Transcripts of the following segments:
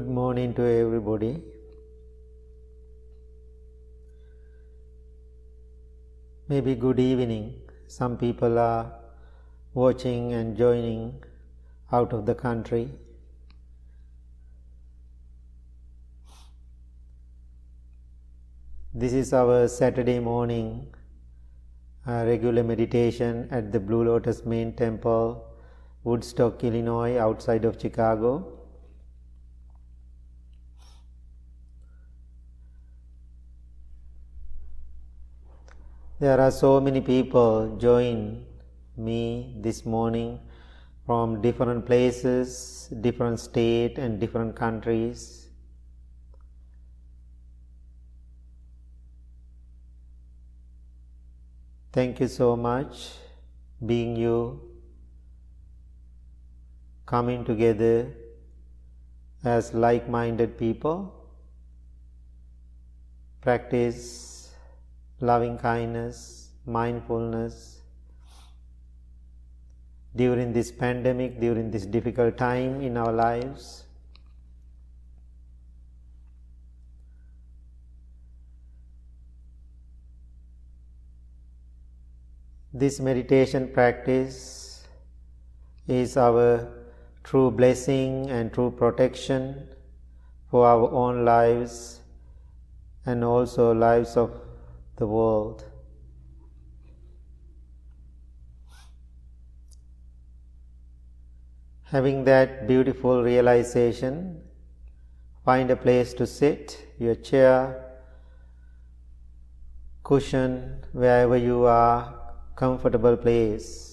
Good morning to everybody. Maybe good evening. Some people are watching and joining out of the country. This is our Saturday morning regular meditation at the Blue Lotus Main Temple, Woodstock, Illinois, outside of Chicago. There are so many people join me this morning from different places, different states and different countries. Thank you so much, being you, coming together as like-minded people, practice loving kindness, mindfulness during this pandemic, during this difficult time in our lives. This meditation practice is our true blessing and true protection for our own lives and also lives of the world. Having that beautiful realization, find a place to sit, your chair, cushion, wherever you are, comfortable place.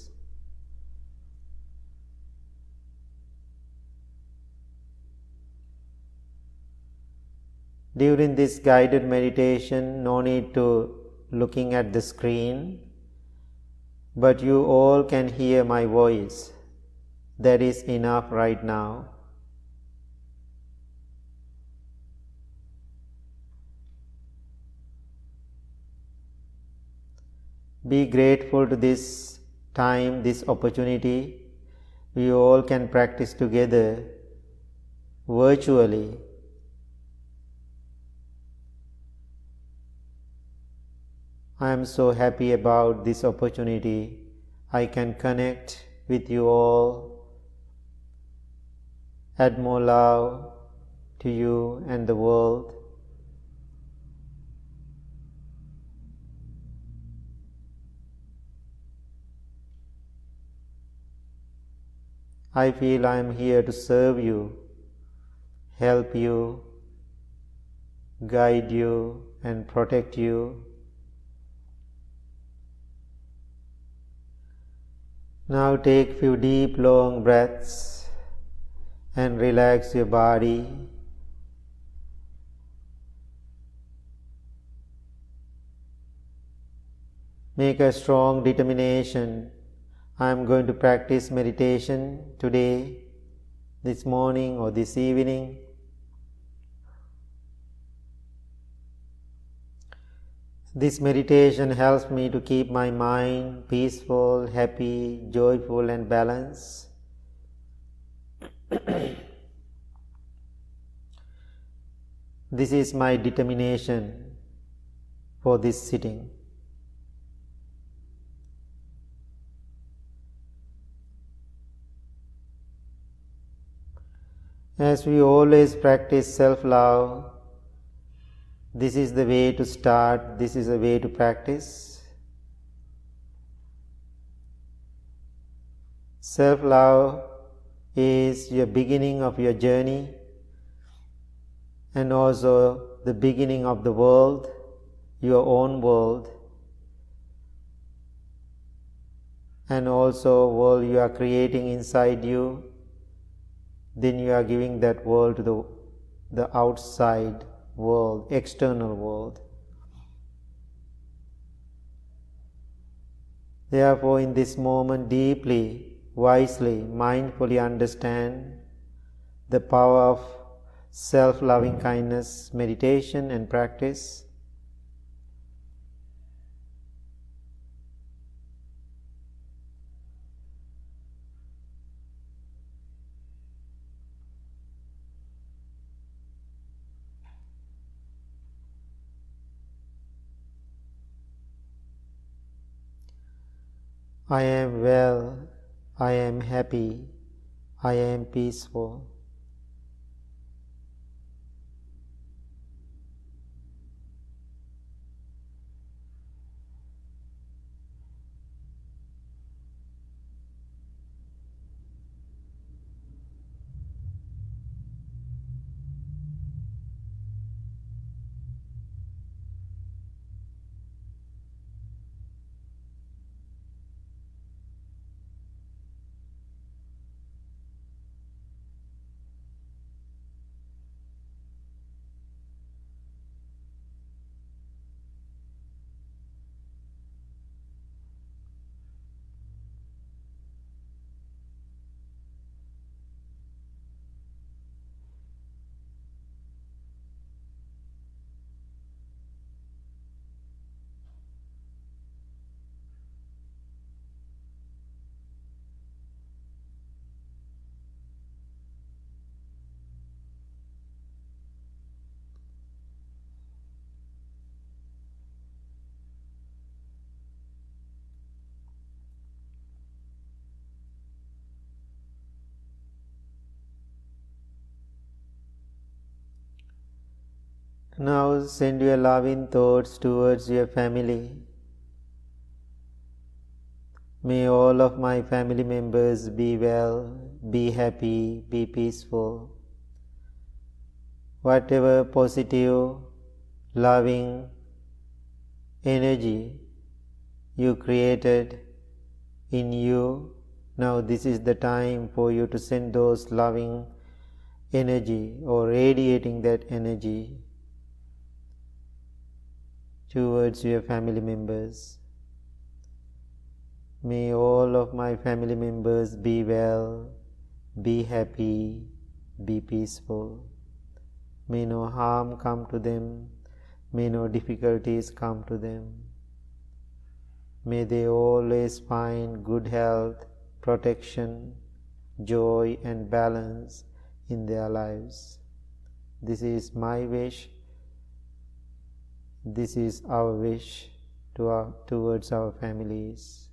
During this guided meditation, no need to looking at the screen, but you all can hear my voice. That is enough right now. Be grateful to this time, this opportunity. We all can practice together virtually. I am so happy about this opportunity. I can connect with you all, add more love to you and the world. I feel I am here to serve you, help you, guide you and protect you. Now take few deep long breaths and relax your body. Make a strong determination. I am going to practice meditation today, this morning or this evening. This meditation helps me to keep my mind peaceful, happy, joyful and balanced. This is my determination for this sitting. As we always practice self-love, this is the way to start, this is the way to practice. Self-love is your beginning of your journey and also the beginning of the world, your own world, and also world you are creating inside you. Then you are giving that world to the outside world, external world. Therefore, in this moment, deeply, wisely, mindfully understand the power of self-loving kindness, meditation and practice. I am well, I am happy, I am peaceful. Now send your loving thoughts towards your family. May all of my family members be well, be happy, be peaceful. Whatever positive, loving energy you created in you, now this is the time for you to send those loving energy or radiating that energy towards your family members. May all of my family members be well, be happy, be peaceful. May no harm come to them, may no difficulties come to them. May they always find good health, protection, joy and balance in their lives. This is my wish. This is our wish towards our families.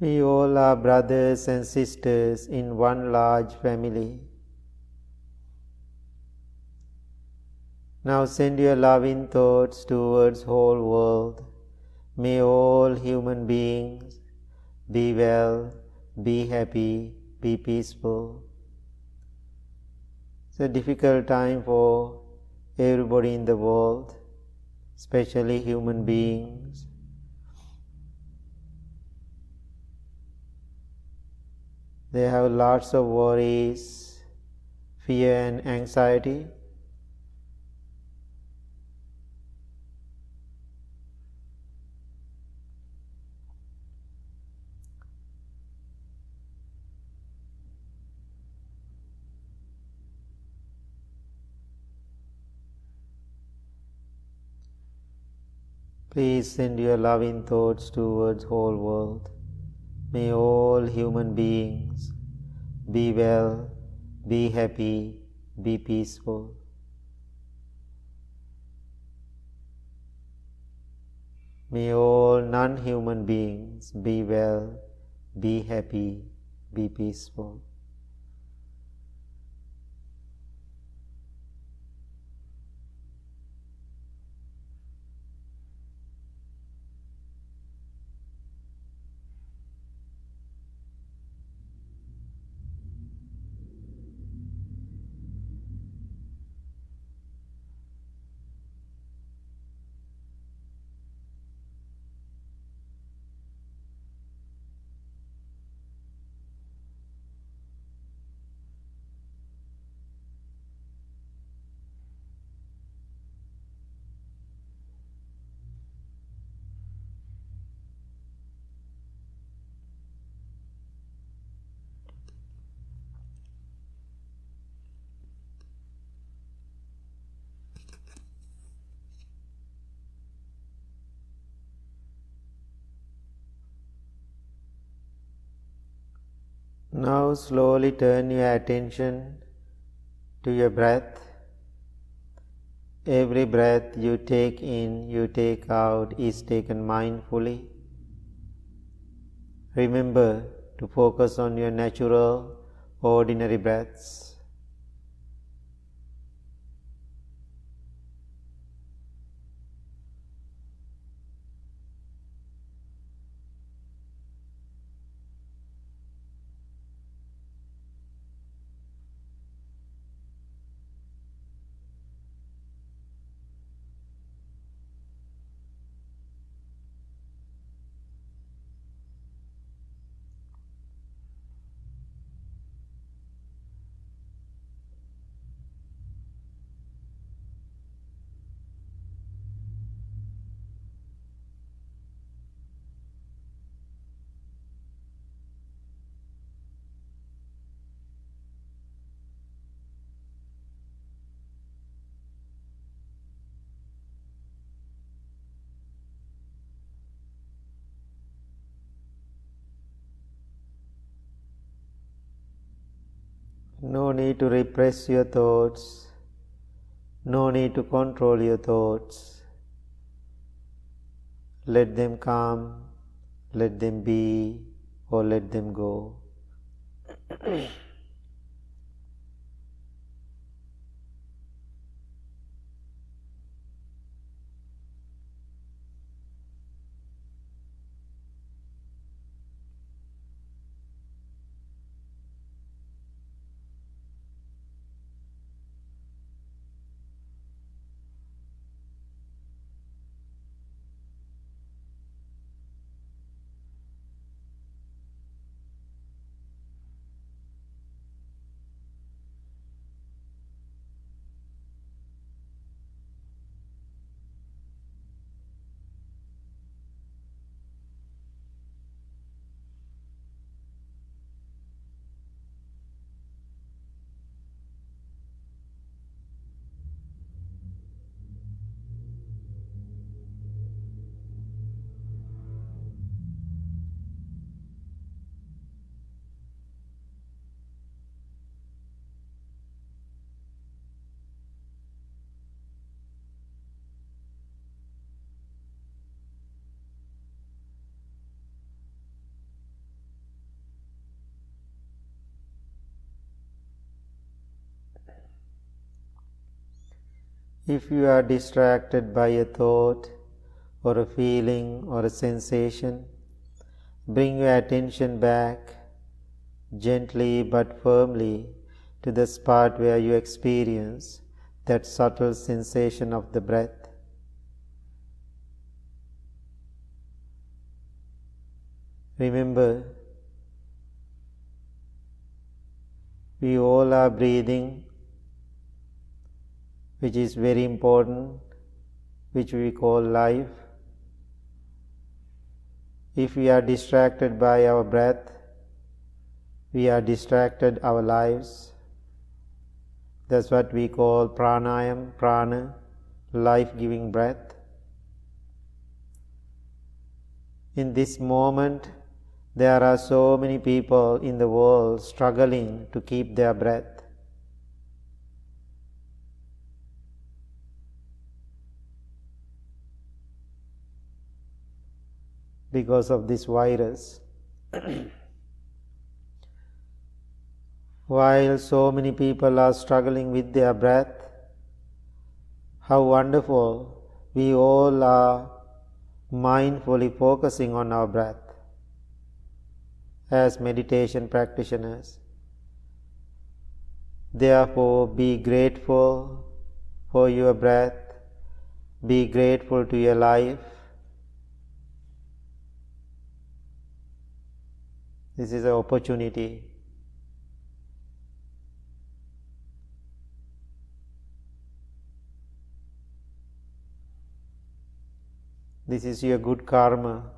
We all are brothers and sisters in one large family. Now send your loving thoughts towards whole world. May all human beings be well, be happy, be peaceful. It's a difficult time for everybody in the world, especially human beings. They have lots of worries, fear and anxiety. Please send your loving thoughts towards whole world. May all human beings be well, be happy, be peaceful. May all non-human beings be well, be happy, be peaceful. Now slowly turn your attention to your breath. Every breath you take in, you take out is taken mindfully. Remember to focus on your natural, ordinary breaths. No need to repress your thoughts. No need to control your thoughts. Let them come, let them be, or let them go. If you are distracted by a thought or a feeling or a sensation, bring your attention back gently but firmly to the spot where you experience that subtle sensation of the breath. Remember, we all are breathing, which is very important, which we call life. If we are distracted by our breath, we are distracted our lives. That's what we call pranayam, prana, life-giving breath. In this moment, there are so many people in the world struggling to keep their breath. Because of this virus. While so many people are struggling with their breath, how wonderful we all are mindfully focusing on our breath as meditation practitioners. Therefore, be grateful for your breath, be grateful to your life. This is an opportunity. This is your good karma.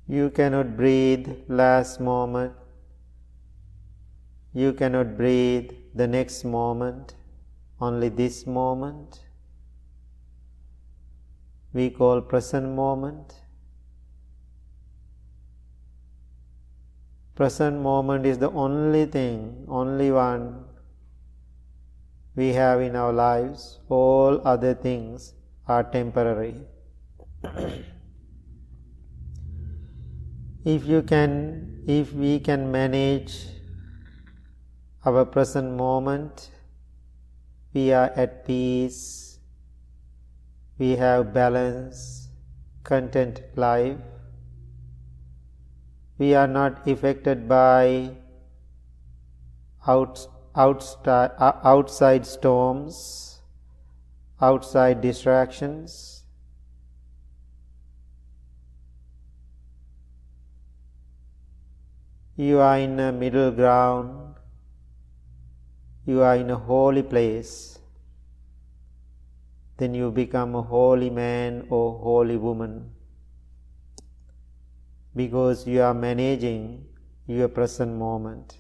You cannot breathe last moment. You cannot breathe the next moment, only this moment. We call present moment. Present moment is the only thing, only one we have in our lives. All other things are temporary. If we can manage our present moment, we are at peace, we have balance, content life. We are not affected by outside storms, outside distractions. You are in a middle ground. You are in a holy place. Then you become a holy man or holy woman, because you are managing your present moment.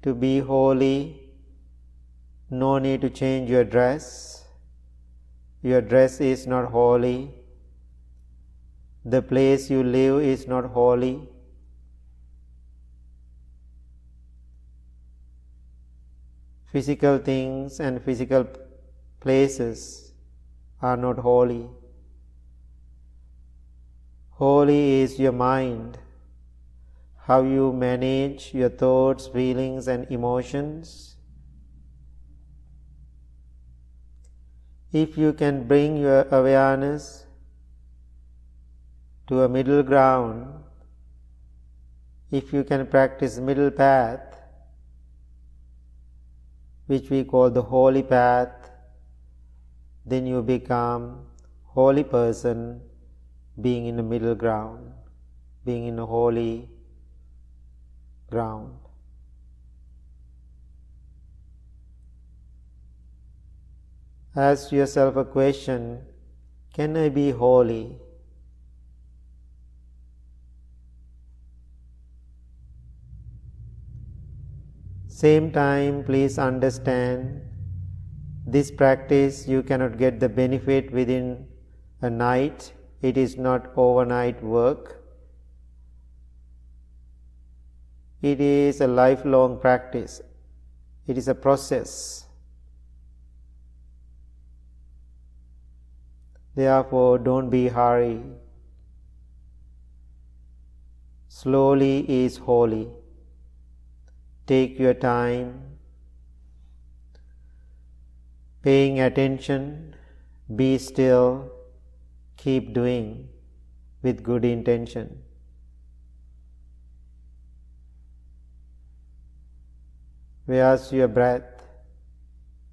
To be holy, no need to change your dress. Your dress is not holy. The place you live is not holy. Physical things and physical places are not holy. Holy is your mind, how you manage your thoughts, feelings, and emotions. If you can bring your awareness to a middle ground, if you can practice middle path, which we call the holy path, then you become holy person, being in the middle ground, being in a holy ground. Ask yourself a question: can I be holy? Same time, please understand, this practice you cannot get the benefit within a night. It is not overnight work. It is a lifelong practice. It is a process. Therefore, don't be hurry. Slowly is holy. Take your time, paying attention, be still, keep doing with good intention. Where's your breath?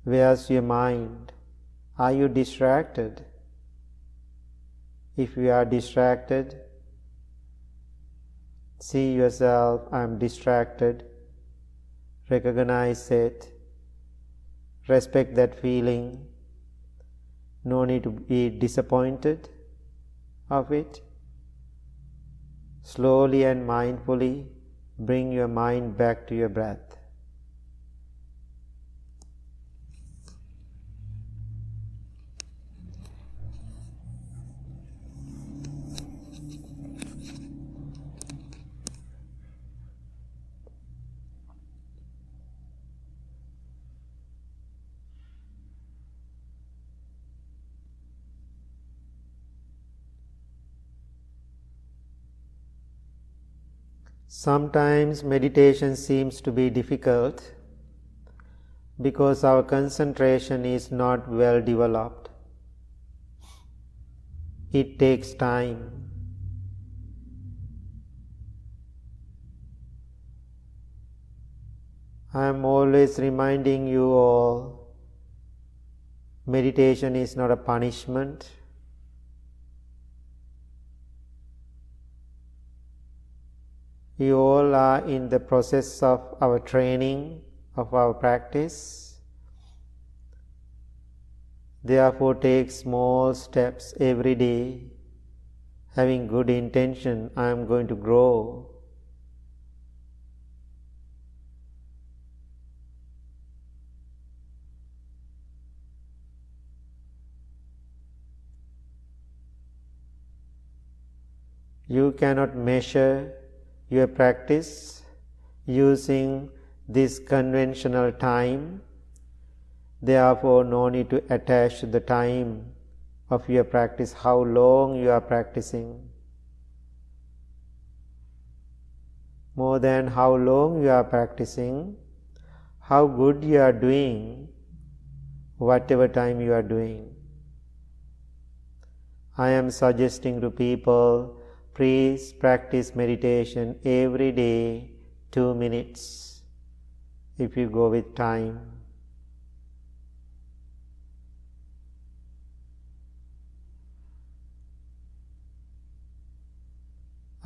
Where's your mind? Are you distracted? If you are distracted, see yourself, I am distracted. Recognize it. Respect that feeling. No need to be disappointed of it. Slowly and mindfully bring your mind back to your breath. Sometimes meditation seems to be difficult because our concentration is not well developed. It takes time. I am always reminding you all, meditation is not a punishment. We all are in the process of our training, of our practice. Therefore, take small steps every day, having good intention, I am going to grow. You cannot measure your practice using this conventional time. Therefore, no need to attach the time of your practice, how long you are practicing. More than how long you are practicing, how good you are doing, whatever time you are doing. I am suggesting to people, please practice meditation every day 2 minutes if you go with time.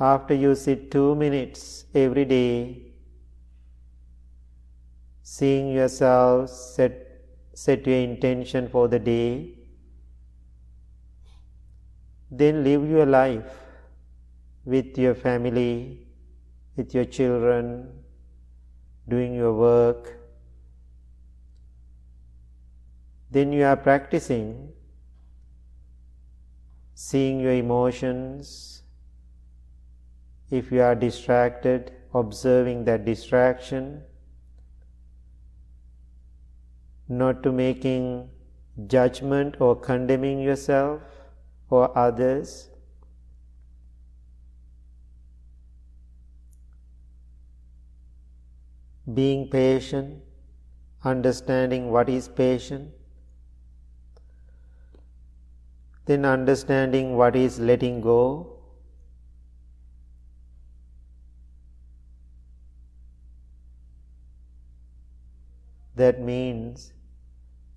After you sit 2 minutes every day, seeing yourself, set your intention for the day, then live your life with your family, with your children, doing your work. Then you are practicing, seeing your emotions. If you are distracted, observing that distraction, not to making judgment or condemning yourself or others. Being patient, understanding what is patient, then understanding what is letting go. That means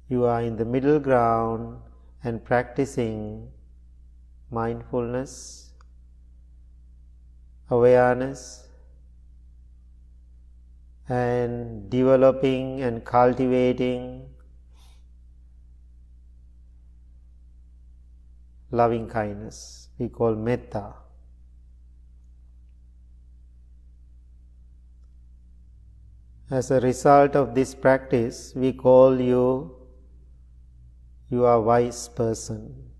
you are in the middle ground and practicing mindfulness, awareness, and developing and cultivating loving kindness. We call metta. As a result of this practice, we call you are wise person,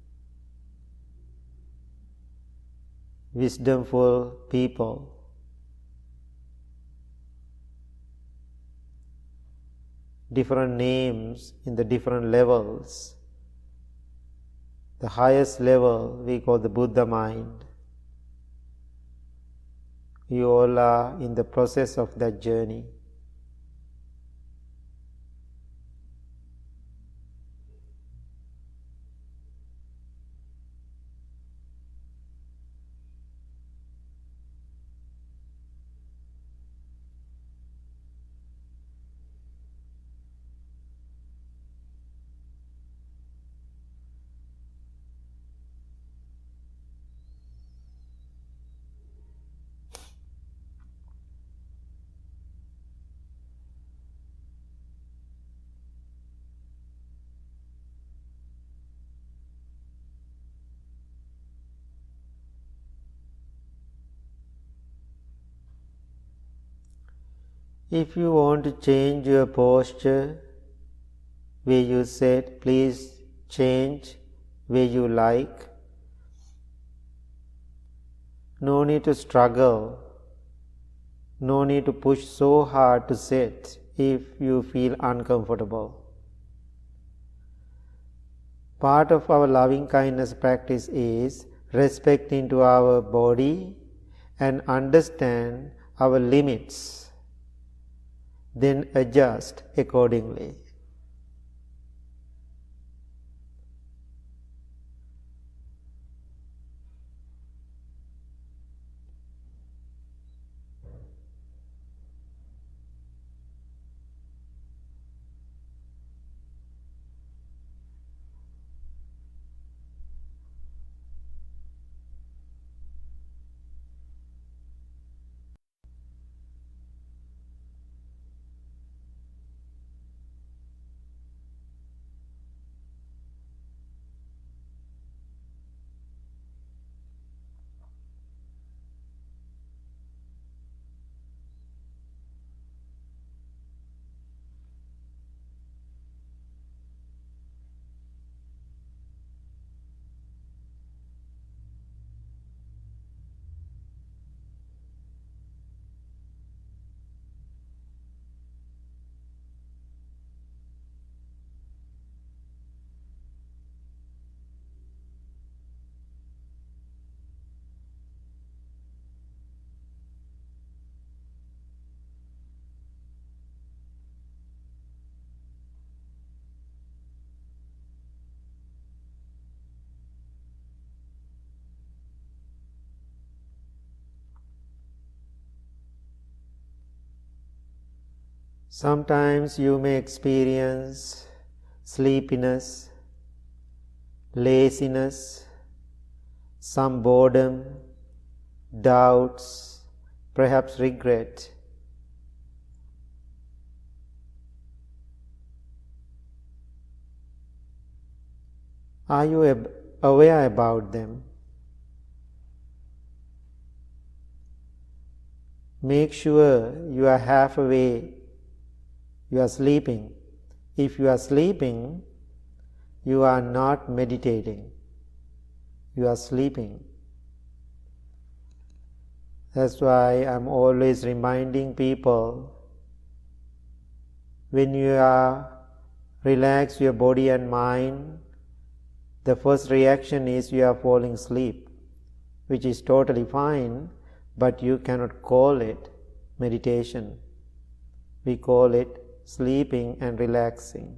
wisdomful people. Different names in the different levels. The highest level we call the Buddha mind. You all are in the process of that journey. If you want to change your posture where you sit, please change where you like. No need to struggle. No need to push so hard to sit if you feel uncomfortable. Part of our loving kindness practice is respecting to our body and understand our limits. Then adjust accordingly. Sometimes you may experience sleepiness, laziness, some boredom, doubts, perhaps regret. Are you aware about them? Make sure you are half awake. You are sleeping. If you are sleeping, you are not meditating. You are sleeping. That's why I'm always reminding people, when you are relax your body and mind, the first reaction is you are falling asleep, which is totally fine, but you cannot call it meditation. We call it sleeping and relaxing.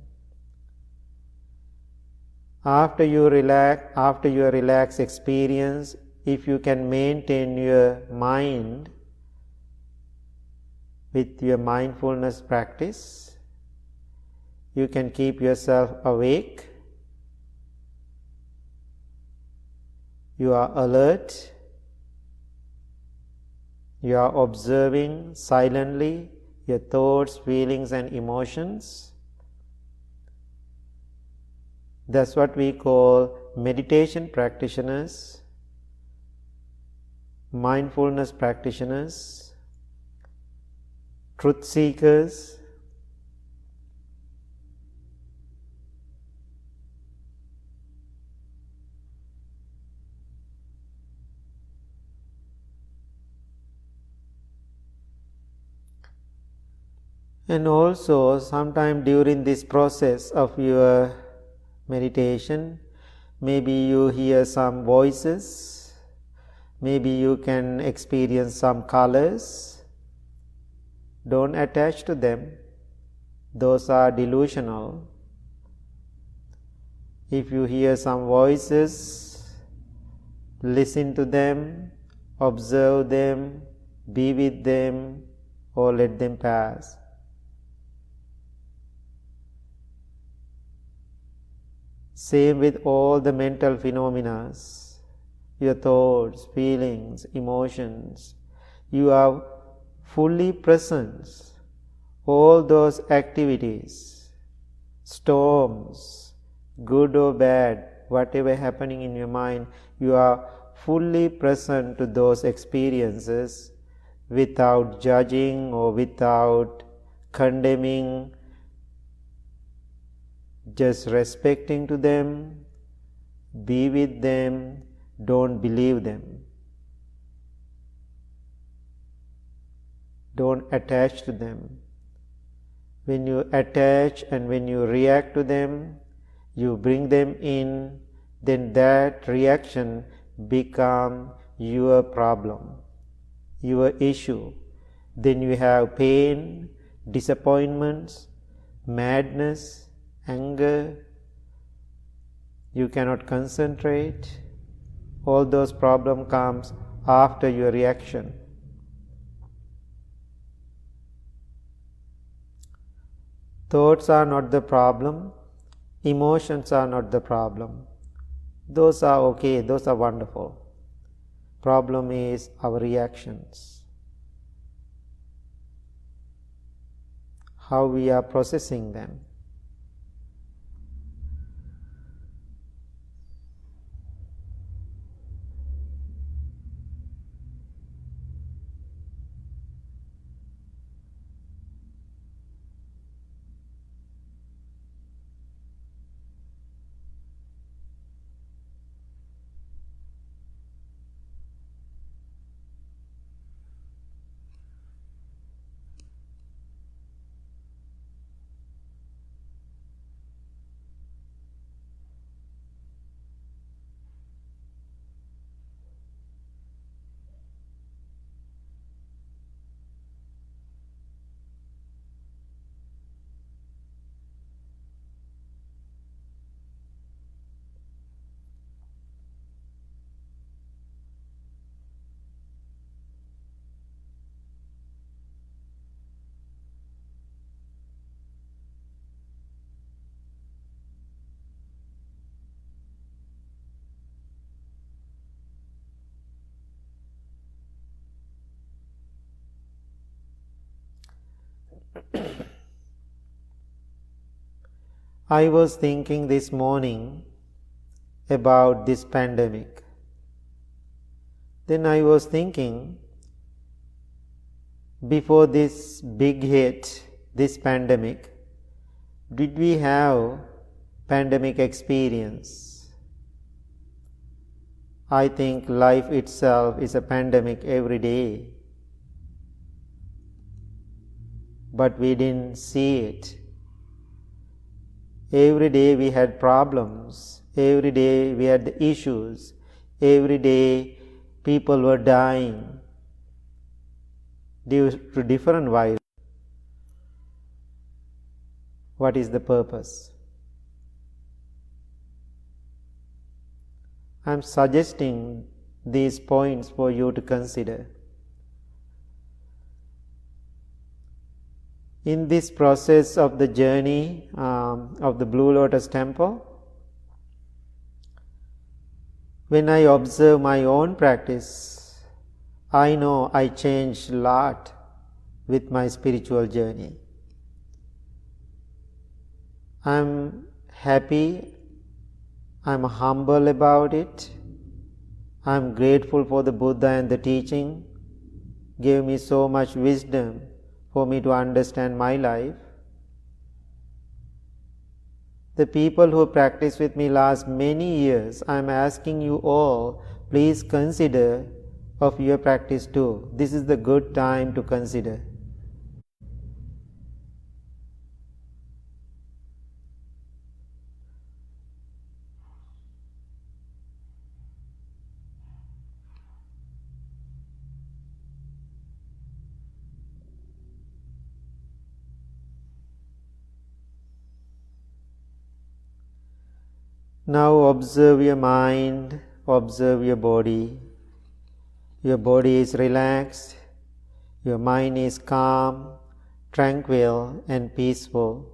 After your relaxed experience, if you can maintain your mind with your mindfulness practice, you can keep yourself awake. You are alert. You are observing silently your thoughts, feelings, and emotions. That's what we call meditation practitioners, mindfulness practitioners, truth seekers. And also, sometime during this process of your meditation, Maybe you hear some voices. Maybe you can experience some colors. Don't attach to them. Those are delusional. If you hear some voices, listen to them, observe them, be with them, or let them pass. Same with all the mental phenomena, your thoughts, feelings, emotions. You are fully present. All those activities, storms, good or bad, whatever happening in your mind, you are fully present to those experiences without judging or without condemning, just respecting to them, be with them, don't believe them. Don't attach to them. When you attach and when you react to them, you bring them in, then that reaction becomes your problem, your issue. Then you have pain, disappointments, madness, anger. You cannot concentrate. All those problems comes after your reaction. Thoughts are not the problem. Emotions are not the problem. Those are okay, those are wonderful. Problem is our reactions. How we are processing them. I was thinking this morning about this pandemic. Then I was thinking, before this big hit, this pandemic, did we have pandemic experience? I think life itself is a pandemic every day. But we didn't see it. Every day we had problems. Every day we had issues. Every day people were dying due to different virus. What is the purpose? I am suggesting these points for you to consider. In this process of the journey of the Blue Lotus Temple, when I observe my own practice, I know I changed a lot with my spiritual journey. I'm happy, I'm humble about it, I'm grateful for the Buddha and the teaching, gave me so much wisdom for me to understand my life. The people who practiced with me last many years, I am asking you all, please consider of your practice too. This is the good time to consider. Now observe your mind, observe your body. Your body is relaxed, your mind is calm, tranquil and peaceful.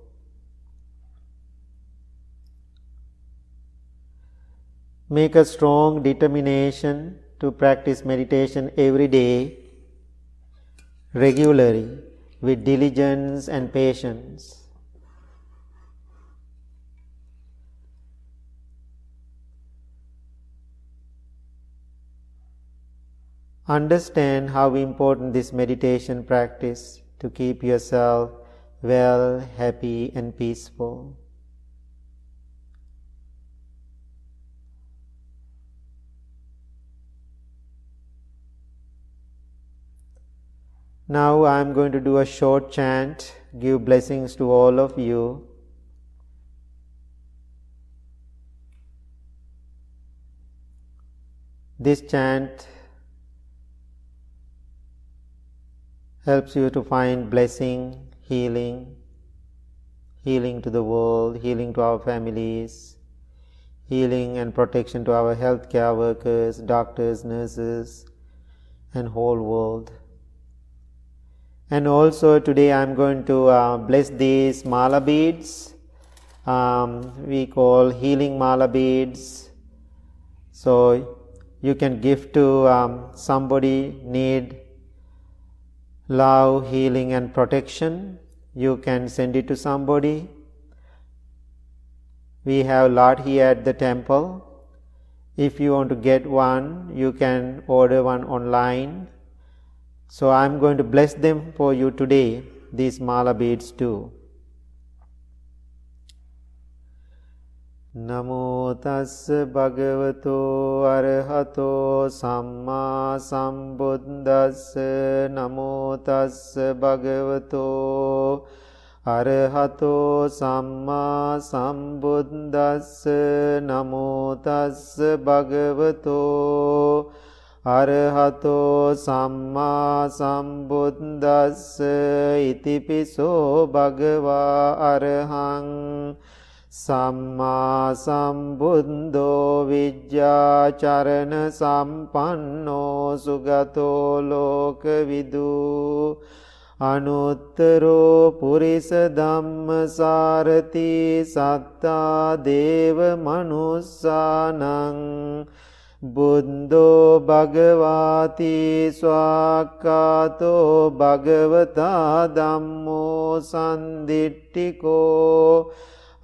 Make a strong determination to practice meditation every day, regularly, with diligence and patience. Understand how important this meditation practice to keep yourself well, happy and peaceful. Now I am going to do a short chant, give blessings to all of you. This chant helps you to find blessing, healing to the world, healing to our families, healing and protection to our healthcare workers, doctors, nurses, and whole world. And also today I am going to bless these mala beads. We call healing mala beads. So you can give to somebody need love, healing and protection. You can send it to somebody. We have a lot here at the temple. If you want to get one, you can order one online. So I am going to bless them for you today, these mala beads too. Namo tassa bhagavato arahato samma sambuddhassa. Namo tassa bhagavato arahato samma sambuddhassa. Namo tassa bhagavato arahato samma sambuddhassa. Itipiso bhagava arahang Samma sambuddho vijjācarana sampanno sugato lokavidu anuttaro purisa dhamma sarati satta deva manussanang buddho bhagavati swakkato bhagavata dhammo sandittiko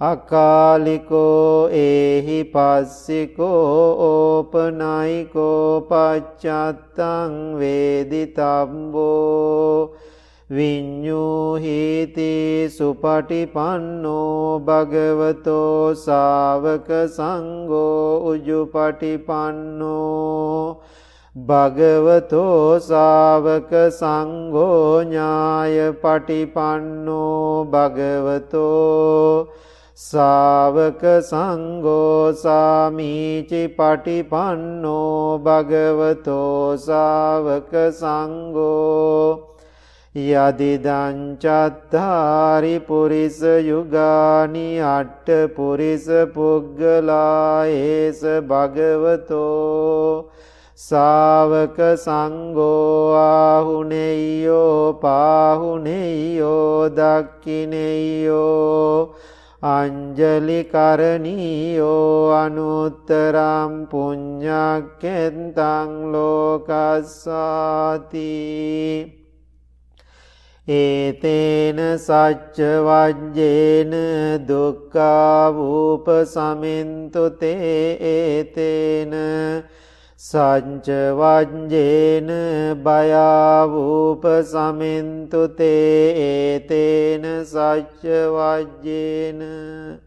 Akaliko ehi passiko opanayiko paccatang veditambo vinyuhiti supatipanno bhagavato savaka sangho ujupatipanno Bhagavato savaka sangho nyaya patipanno Bhagavato Savaka sangho samici patipanno Bhagavato Savaka sangho Yadidan chattari purisa yugani atta purisa puggala esa Bhagavato Savaka sangho ahuneyo pahuneyo dakkineyo Anjali karaniyo anuttaram punyakentang lokassati Etena sacca vajjena dukkha upasamintu te etena Sanca vajjena bhaya upasamintu te etena sacca vajjena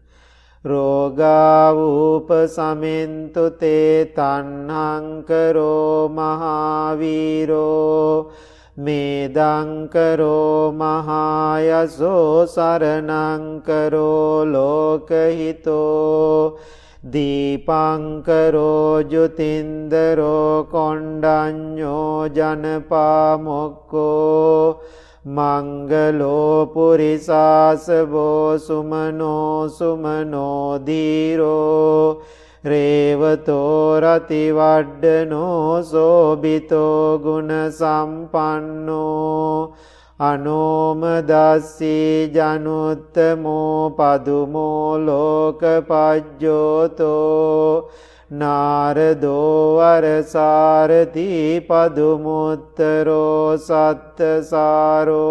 Roga upasamintu te tanhankaro mahaviro Medankaro mahayaso saranankaro lokahito Deepankaro Jyotindaro Kondanyo Janapamokko මංගලෝ පුරිසාසවෝ සුමනෝ සුමනෝ ධීරෝ රේවතෝ රතිවඩ්ඩනෝ සෝබිතෝ ගුණ සම්පන්නෝ අනෝමදස්සී ජනුත්තමෝ පදුමෝ ලෝකපජ්ජෝතෝ නාරදෝ වරසාරති පදුමුත්තරෝ සත්තසාරෝ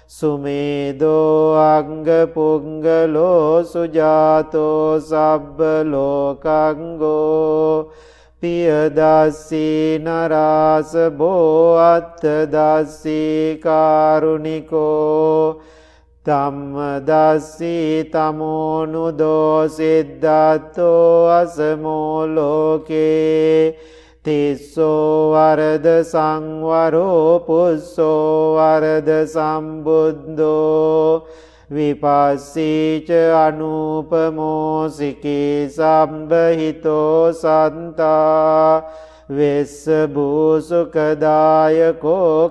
සුමේදෝ අංග පුංගලෝ සුජාතෝ සබ්බ ලෝකංගෝ පියදස්සී නරාසබෝ අත්තදස්සී කාරුණිකෝ ධම්මදස්සී තමෝනුදෝ සිද්ධාතෝ අසමෝ ලෝකේ තිස්සෝ වරද සංවරෝ පුස්සෝ වරද සම්බුද්ධෝ විපස්සීච අනූපමෝ සිකී සම්බහිතෝ සන්තා වෙස්ස භූසුකදායකෝ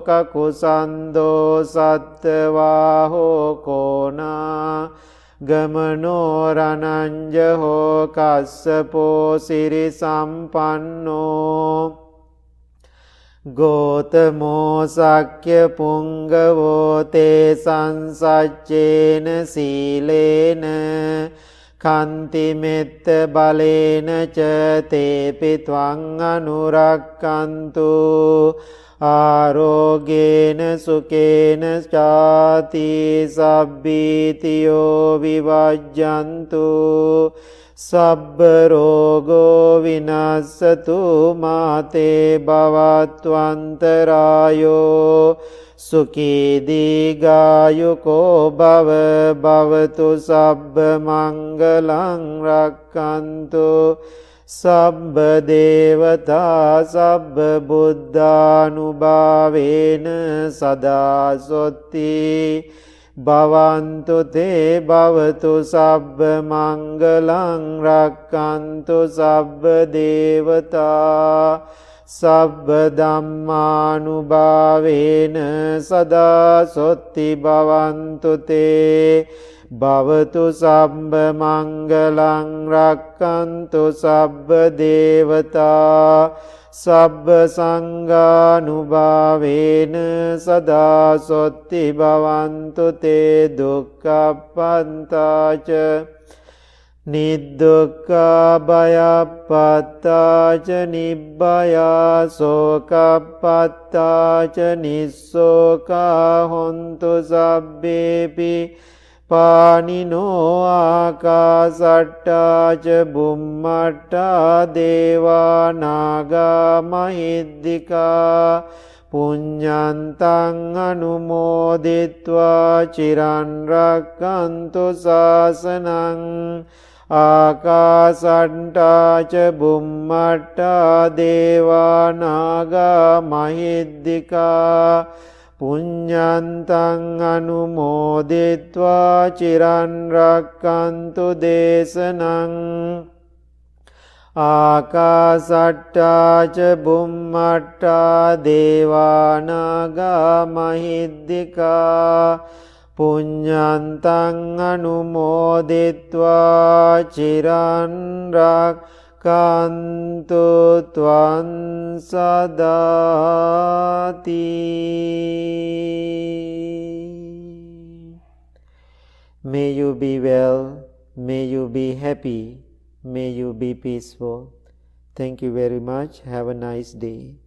කකුසන්දෝ සත්තවාහෝ කෝනා ගමනෝ රණංජහෝ කස්සපෝ සිරි සම්පන්නෝ ගෝතමෝ සක්්‍ය පුංගවෝ තේ සංසච්චේන සීලේන කන්තිමෙත්ත බලේන ච තේපි ත්වං අනුරක්කන්තු ආරෝගේන සුකේන චාති සබ්බීතියෝ විවජ්ජන්තු සබ්බ රෝගෝ විනස්සතු මාතේ භවත්වන්තරායෝ සුඛී දීඝායුකෝ භව භවතු සබ්බ මංගලං රක්ඛන්තු සබ්බ දේවතා සබ්බ බුද්ධානුභාවේන සදා සොත්ති භවන්තු තේ භවතු සබ්බ මංගලං රක්ඛන්තු සබ්බ දේවතා සබ්බ ධම්මානුභාවේන සදා සොත්ති භවන්තු තේ භවතු සබ්බ මංගලං රක්ඛන්තු සබ්බ දේවතා සබ්බ සංඝානුභාවේන සදා සොත්ති භවන්තු තේ දුක්ඛප්පන්තාච නිද්දුක්ඛා භයප්පත්තාච නිබ්බයා සෝකප්පත්තාච නිස්සෝකා හොන්තු සබ්බේපි පානිනෝ ආකාසට්ටාච බුම්මට්ටා දේවා නාග මහිද්దికා පුඤ්ඤන්තං අනුමෝදිත්වා චිරන් රක්ඛන්තු ශාසනං ආකාසට්ටාච බුම්මට්ටා දේවා නාග මහිද්దికා පුඤ්ඤන්තං අනුමෝදිත්වා චිරන් රක්ඛන්තු දේශනං ආකාසට්ටාච බුම්මට්ටා දේවා නාග මහිද්దికා පුඤ්ඤන්තං අනුමෝදිත්වා චිරන් රක්ඛන්තු ත්වං සදාති. May you be well, may you be happy, may you be peaceful. Thank you very much. Have a nice day.